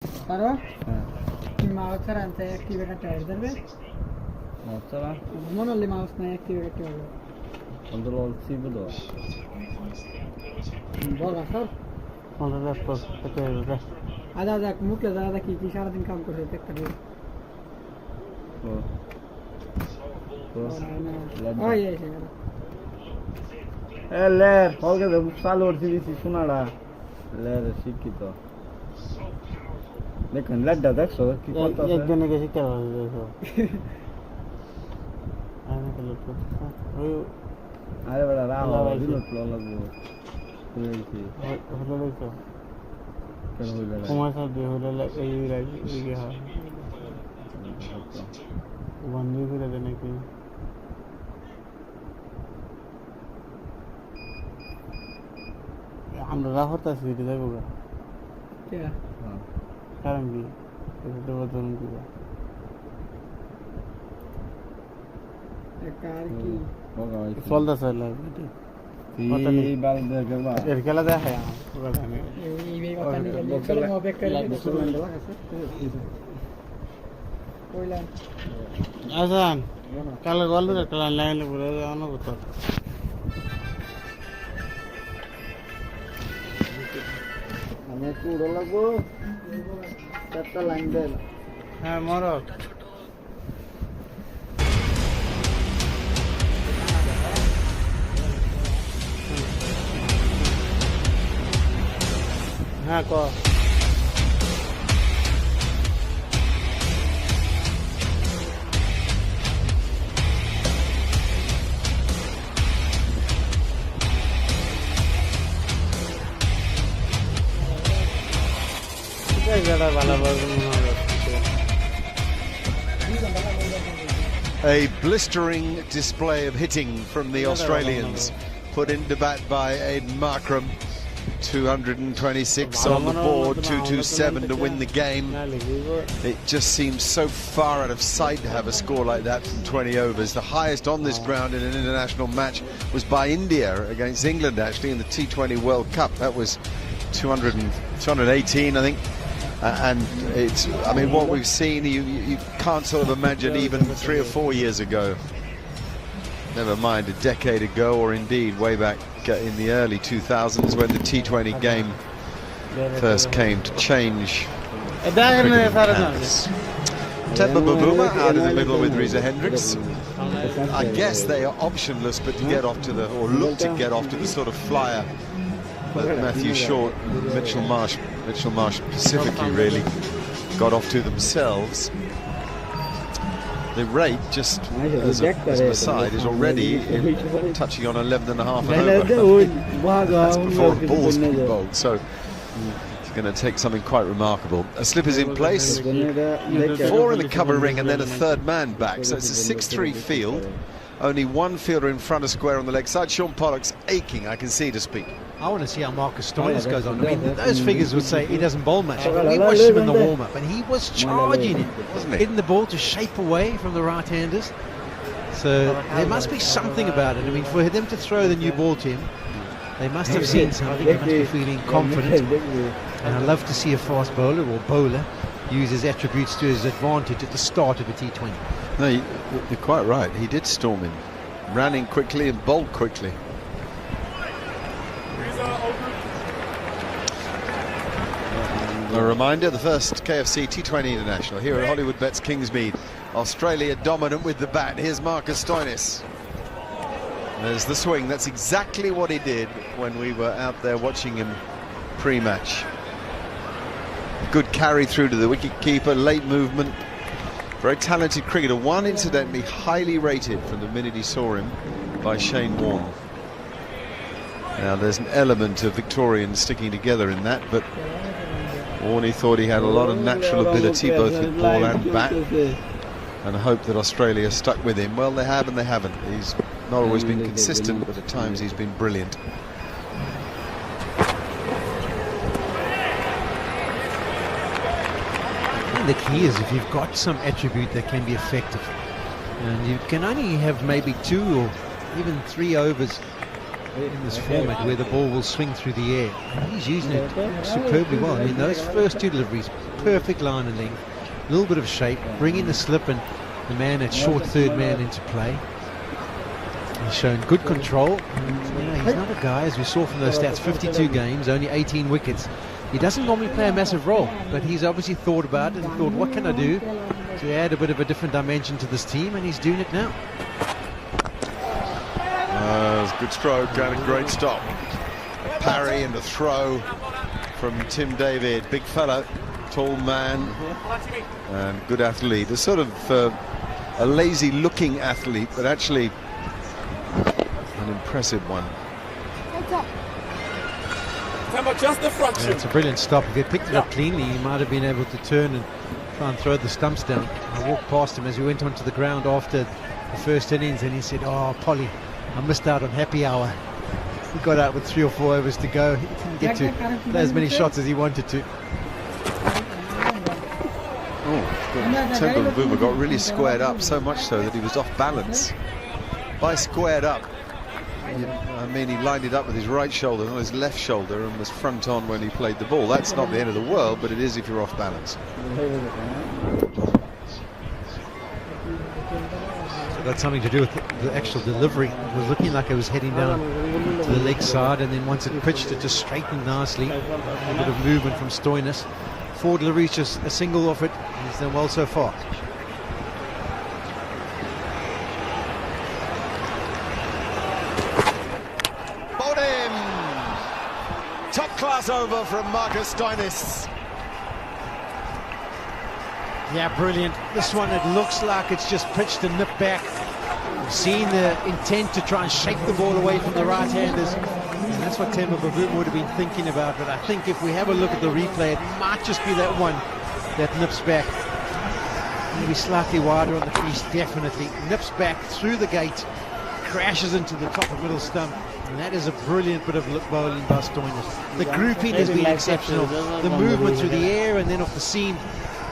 Però? Il mouse era active perdere. Mozzala? Non le mouse ne active perdere. Quando lo alzi vedo. Boga sir. Quando adesso perché Ada mukla da ki সারাদিন কাম করে একটা দিন। ওই এই লের হলকে চালু করছি দিছি শোনাড়া লের শিক্ষিত দেখুন লাড্ডা দেখছো কি করতেছে একজনে গেছে কেন দেখো আমি তো লোক ওই আরে বড় রাও দিল তো লাগবো কইছি হলো দেখো কেন হইলো না তোমার সাথে হলো এই এই হয় বন্ধু করে দেন নাকি আমরা রাহত আছি এটা দেখো কে হ্যাঁ কারণ কি এটা বদন কি কার কি চলতে চলে এই বাল দেখে বা এর খেলা দেখে পুরো জানে এই কথা নিয়ে চলো অপেক করে কইলাম আজান কাল গল্প একটা লাইন পুরো অনুভূত আমি পুরো লাগবো চারটা লাইন দেন হ্যাঁ মরক হ্যাঁ ক A blistering display of hitting from the Australians, put into bat by Aidan Markram. 226 on the board, 227 to win the game. It just seems so far out of sight to have a score like that from 20 overs. The highest on this ground in an international match was by India against England, actually, in the T20 World Cup. That was 218, I think. And it's, I mean, what we've seen, you can't sort of imagine even 3 or 4 years ago. Never mind a decade ago, or indeed way back in the early 2000s when the T20 game first came to change. Temba Bavuma out of the middle with Reza Hendricks. I guess they are optionless, but to get off to the, or look to get off to the sort of flyer that Matthew Short, Mitchell Marsh specifically really got off to themselves. The rate, just as an aside, is already touching on 11 and a half and over. That's before the ball's been bowled, so it's going to take something quite remarkable. A slip is in place, 4 in the cover ring and then a third man back, so it's a 6-3 field. Only one fielder in front of square on the leg side. Sean Pollock's aching, I can see, to speak. I want to see how Marcus Stoinis goes on. I mean, those figures would say he doesn't bowl much. We watched him in the warm-up, and he was charging it, hitting the ball to shape away from the right-handers. So there must be something about it. I mean, for them to throw the new ball to him, they must have seen something. They must be feeling confident. And I love to see a fast bowler or bowler use his attributes to his advantage at the start of a T20. No, you're quite right. He did storm in, ran in quickly and bowled quickly. A reminder, the first KFC T20 International here at Hollywood Bets Kingsmead. Australia dominant with the bat. Here's Marcus Stoinis. There's the swing. That's exactly what he did when we were out there watching him pre-match. Good carry through to the wicket-keeper, late movement. Very talented cricketer. One, incidentally, highly rated from the minute he saw him by Shane Warne. Now, there's an element of Victorians sticking together in that, but Warney thought he had a lot of natural ability, both with ball and bat, and hoped that Australia stuck with him. Well, they have and they haven't. He's not always been consistent, but at times he's been brilliant. The key is if you've got some attribute that can be effective, and you can only have maybe 2 or even 3 overs in this format where the ball will swing through the air. And he's using it superbly well. I mean, those first two deliveries, perfect line and length, a little bit of shape, bringing the slip and the man at short third man into play. He's shown good control. And, he's not a guy, as we saw from those stats, 52 games, only 18 wickets. He doesn't normally play a massive role, but he's obviously thought about it and thought, what can I do to add a bit of a different dimension to this team, and he's doing it now. It's a good stroke and a great stop. A parry and a throw from Tim David. Big fella, tall man, and good athlete. A sort of a lazy-looking athlete, but actually an impressive one. Just the front shoot. It's a brilliant stop. If he had picked it up cleanly, he might have been able to turn and try and throw the stumps down. I walked past him as he went onto the ground after the first innings, and he said, "Oh, Polly, I missed out on happy hour." He got out with 3 or 4 overs to go. He didn't get to play as many shots as he wanted to. Temple Boomer got really squared up, so much so that he was off balance. By squared up, I mean, he lined it up with his right shoulder, not his left shoulder, and was front on when he played the ball. That's not the end of the world, but it is if you're off balance. So that's something to do with the actual delivery. It was looking like it was heading down to the leg side, and then once it pitched, it just straightened nicely. A bit of movement from Stoinis. 4 deliveries, just a single off it. He's done well so far. Top class over from Marcus Stoinis. Yeah, brilliant. This one, it looks like it's just pitched and nipped back. We've seen the intent to try and shake the ball away from the right-handers. And that's what Temba Bavuma would have been thinking about. But I think if we have a look at the replay, it might just be that one that nips back. Maybe slightly wider on the crease, definitely. Nips back through the gate, crashes into the top of middle stump. And that is a brilliant bit of bowling by Stoinis. The grouping has been exceptional. The movement through the air and then off the seam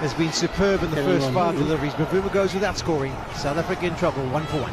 has been superb in the first 5 deliveries. Bavuma goes without scoring. South Africa in trouble, 1 for 1.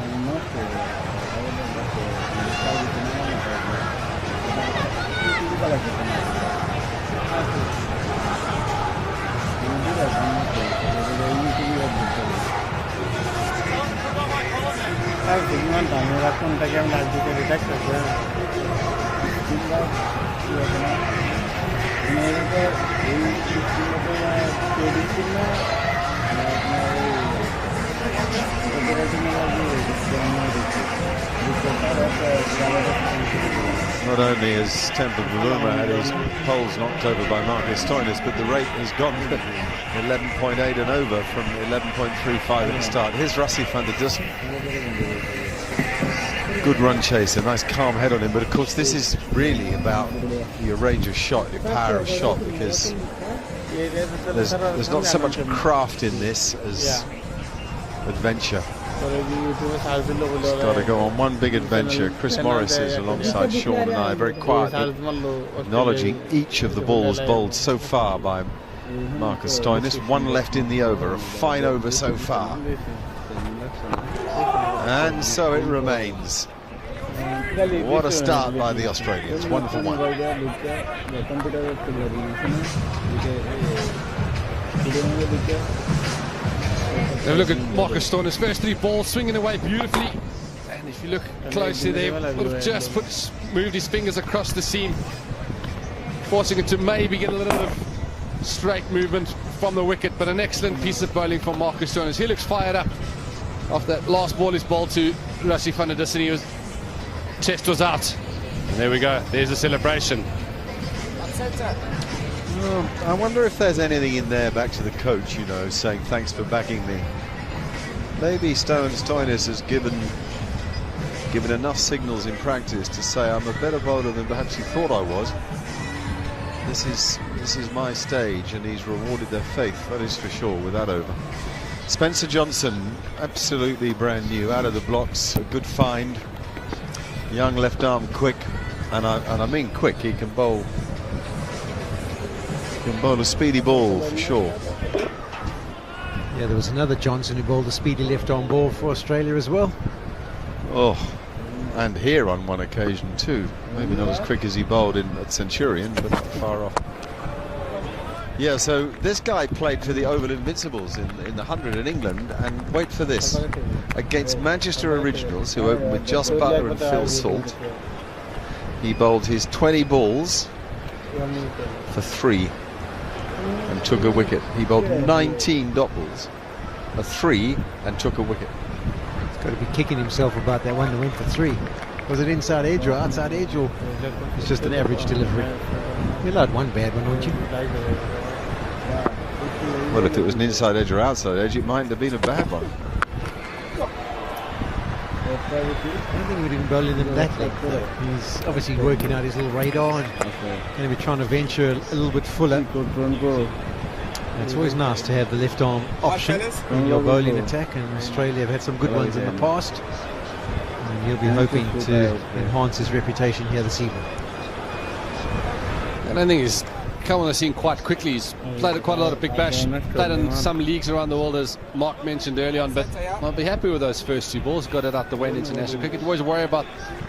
Not only has Temba Bavuma had his poles knocked over by Marcus Stoinis, but the rate has gone to 11.8 and over from 11.35 at the start. Here's Rassi van der Dussen. Good run chaser, nice calm head on him, but of course this is really about your range of shot, your power of shot, because there's not so much craft in this as adventure. It's got to go on one big adventure. Chris Morris is alongside Sean and I, very quietly acknowledging each of the balls bowled so far by Marcus Stoinis. 1 left in the over, a fine over so far. And so it remains. What a start by the Australians, 1 for 1. Now look at Marcus Stoinis, first 3 balls swinging away beautifully, and if you look closely there, would have just moved his fingers across the seam, forcing it to maybe get a little bit of straight movement from the wicket. But an excellent piece of bowling from Marcus Stoinis. He looks fired up after that last ball is bowled to Rassi van der Dussen. His chest was out, and there we go, there's the celebration. I wonder if there's anything in there back to the coach, you know, saying thanks for backing me. Maybe Stoinis has given enough signals in practice to say I'm a better bowler than perhaps he thought I was. This is my stage, and he's rewarded their faith, that is for sure, with that over. Spencer Johnson, absolutely brand new, out of the blocks, a good find. Young left arm, quick, and I mean quick. He can bowl a speedy ball for sure. Yeah, there was another Johnson who bowled a speedy left arm ball for Australia as well. Oh, And here on one occasion too. Maybe not as quick as he bowled at Centurion, but not far off. Yeah, so this guy played for the Oval Invincibles in the 100 in England, and wait for this, against Manchester Originals, who opened with Jos Buttler and Phil Salt. He bowled his 20 balls for 3 and took a wicket. He bowled 19 dot balls for 3 and took a wicket. He's got to be kicking himself about that one that went for 3. Was it inside edge or outside edge, or it's just an average delivery? You're allowed one bad one, aren't you? Well, if it was an inside edge or outside edge, it mightn't have been a bad one. I don't think we didn't bowl in them that late, though. He's obviously working out his little radar and going to be trying to venture a little bit fuller. It's always nice to have the left arm option in your bowling attack, and Australia have had some good ones in the past. And he'll be hoping to enhance his reputation here this evening. I don't think he's come on the scene quite quickly. He's played quite a lot of Big Bash, played in some leagues around the world, as Mark mentioned early on, but I'll be happy with those first 2 balls. Got it out the way in international cricket. You always worry about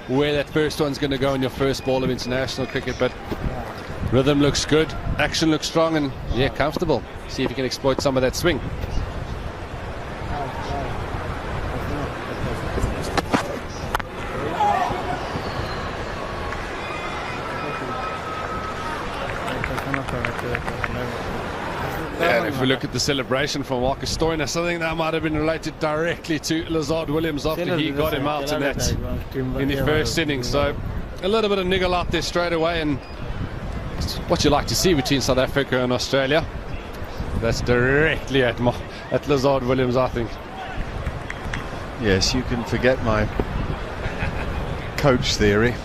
where that first one's going to go in your first ball of international cricket, but rhythm looks good, action looks strong, and yeah, comfortable. See if you can exploit some of that swing. And if we look at the celebration from Marcus Stoinis, I think that might have been related directly to Lazard Williams after he got him out in the first innings. So a little bit of niggle out there straight away, and it's what you like to see between South Africa and Australia. That's directly at Lazard Williams, I think. Yes, you can forget my coach theory.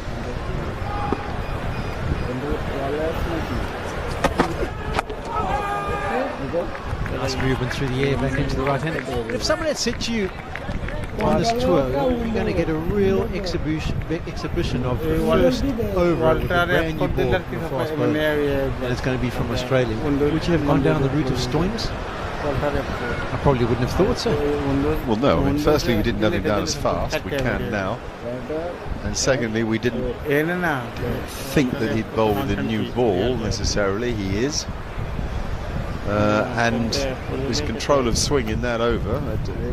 Nice movement through the air back into the right hand. If someone had said to you on this tour, you're going to get a real exhibition of the first over with a brand new ball from a fast bowler, and it's going to be from Australia, would you have gone down the route of Stoinis? I probably wouldn't have thought so. Well, no. I mean, firstly, we didn't have him down as fast. We can now. And secondly, we didn't think that he'd bowl with a new ball necessarily. He is. And his control of swing in that over,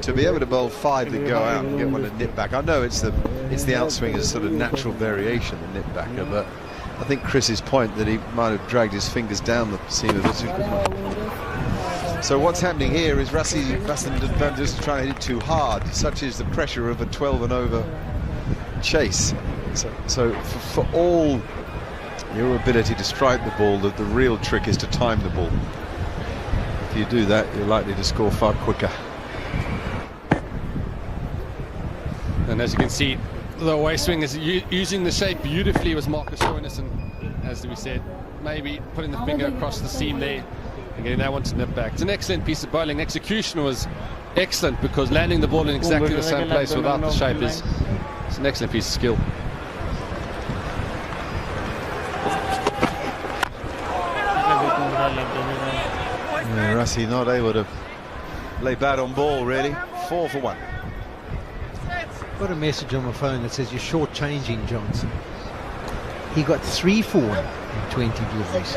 to be able to bowl 5 that go out and get one to nip back. I know it's the outswing as a sort of natural variation, the nip backer, but I think Chris's point that he might have dragged his fingers down the seam of it. So what's happening here is Rassi just trying to hit it too hard. Such is the pressure of a 12 and over chase. So for all your ability to strike the ball, the real trick is to time the ball. If you do that, you're likely to score far quicker. And as you can see, the away swing is using the shape beautifully was Marcus Stoinis, and as we said, maybe putting the finger across the seam there and getting that one to nip back. It's an excellent piece of bowling. Execution was excellent, because landing the ball in exactly the same place without the shape is an excellent piece of skill. Yeah, Rassi not able to lay bad on ball, really. 4 for 1. Got a message on my phone that says you're short-changing Johnson. He got 3 for 1 in 20 deliveries.